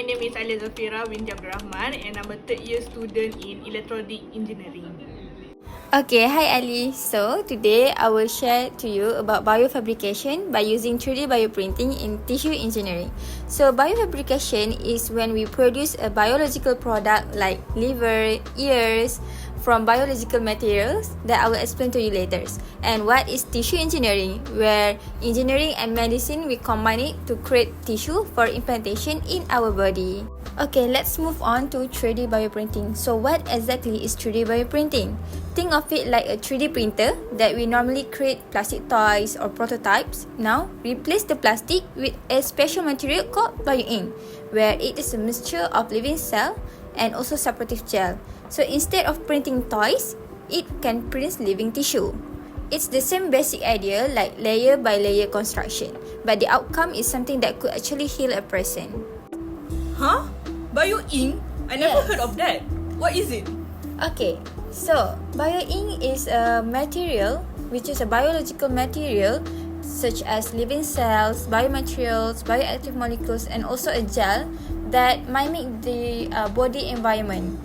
my name is A21EB0066 and I'm a third year student in electronic engineering. Okay, hi Ali. So today I will share to you about biofabrication by using 3D bioprinting in tissue engineering. So biofabrication is when we produce a biological product like liver, ears from biological materials that I will explain to you later. And what is tissue engineering? Where engineering and medicine we combine it to create tissue for implantation in our body. Okay, let's move on to 3D bioprinting. So what exactly is 3D bioprinting? Think of it like a 3D printer that we normally create plastic toys or prototypes. Now, replace the plastic with a special material called bioink, where it is a mixture of living cell and also supportive gel. So instead of printing toys, it can print living tissue. It's the same basic idea like layer by layer construction, but the outcome is something that could actually heal a person. Huh? Bioink? I never heard of that. What is it? Okay, so bioink is a material which is a biological material such as living cells, biomaterials, bioactive molecules, and also a gel that mimic the body environment.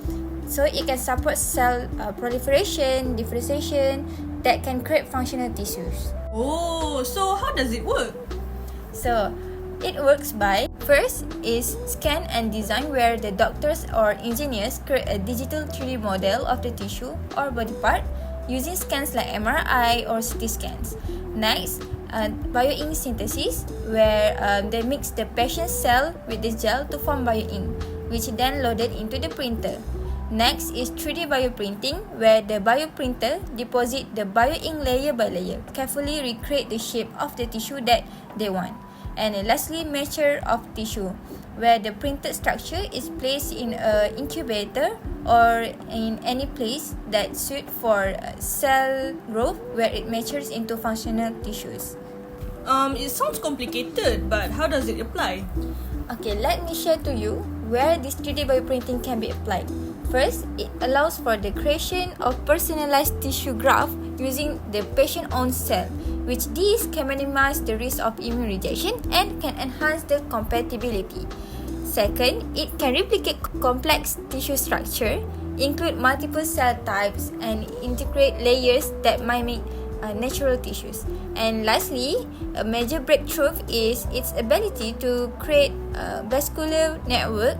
So it can support cell proliferation, differentiation that can create functional tissues. Oh, so how does it work? So it works by, first is scan and design, where the doctors or engineers create a digital 3D model of the tissue or body part using scans like MRI or CT scans. Next, bioink synthesis, where they mix the patient's cell with the gel to form bioink, which then loaded into the printer. Next is 3D bioprinting, where the bioprinter deposit the bioink layer by layer, carefully recreate the shape of the tissue that they want. And lastly, measure of tissue, where the printed structure is placed in an incubator or in any place that suit for cell growth, where it matures into functional tissues. It sounds complicated, but how does it apply? Okay, let me share to you where this 3D bioprinting can be applied. First, it allows for the creation of personalized tissue graft using the patient own cell, which these can minimize the risk of immune rejection and can enhance the compatibility. Second, it can replicate complex tissue structure, include multiple cell types, and integrate layers that mimic natural tissues. And lastly, a major breakthrough is its ability to create a vascular network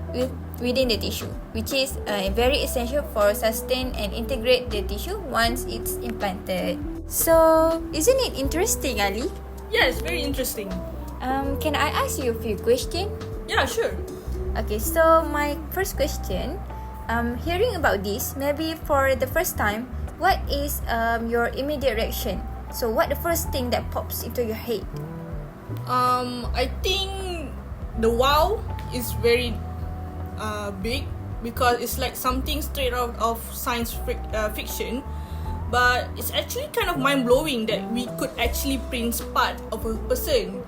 within the tissue, which is very essential for sustain and integrate the tissue once it's implanted. So, isn't it interesting, Ali? Yes, very interesting. Can I ask you a few questions? Yeah, sure. Okay, so my first question, hearing about this, maybe for the first time, what is your immediate reaction? So, what the first thing that pops into your head? I think the wow is very big because it's like something straight out of science fiction. But it's actually kind of mind-blowing that we could actually print part of a person.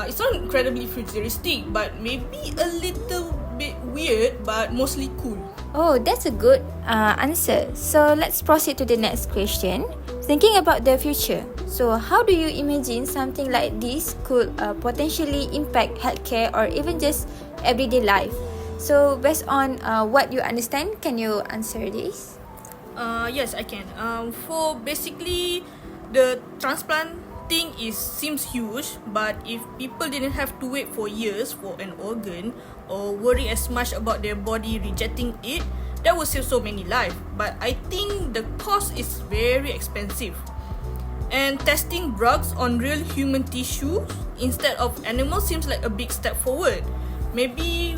It's not incredibly futuristic, but maybe a little bit weird, but mostly cool. Oh, that's a good answer. So let's proceed to the next question. Thinking about the future, so how do you imagine something like this could potentially impact healthcare or even just everyday life? So based on what you understand, can you answer this? Yes, I can. For basically, the transplant thing seems huge, but if people didn't have to wait for years for an organ or worry as much about their body rejecting it, that would save so many lives. But I think the cost is very expensive. And testing drugs on real human tissue instead of animals seems like a big step forward. Maybe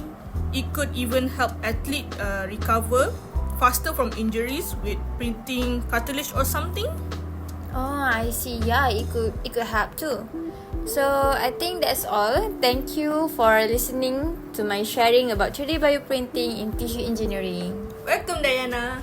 it could even help athletes recover faster from injuries with printing cartilage or something. Oh, I see. Yeah, it could help too. So I think that's all. Thank you for listening to my sharing about 3D bioprinting in tissue engineering. Welcome, Diana.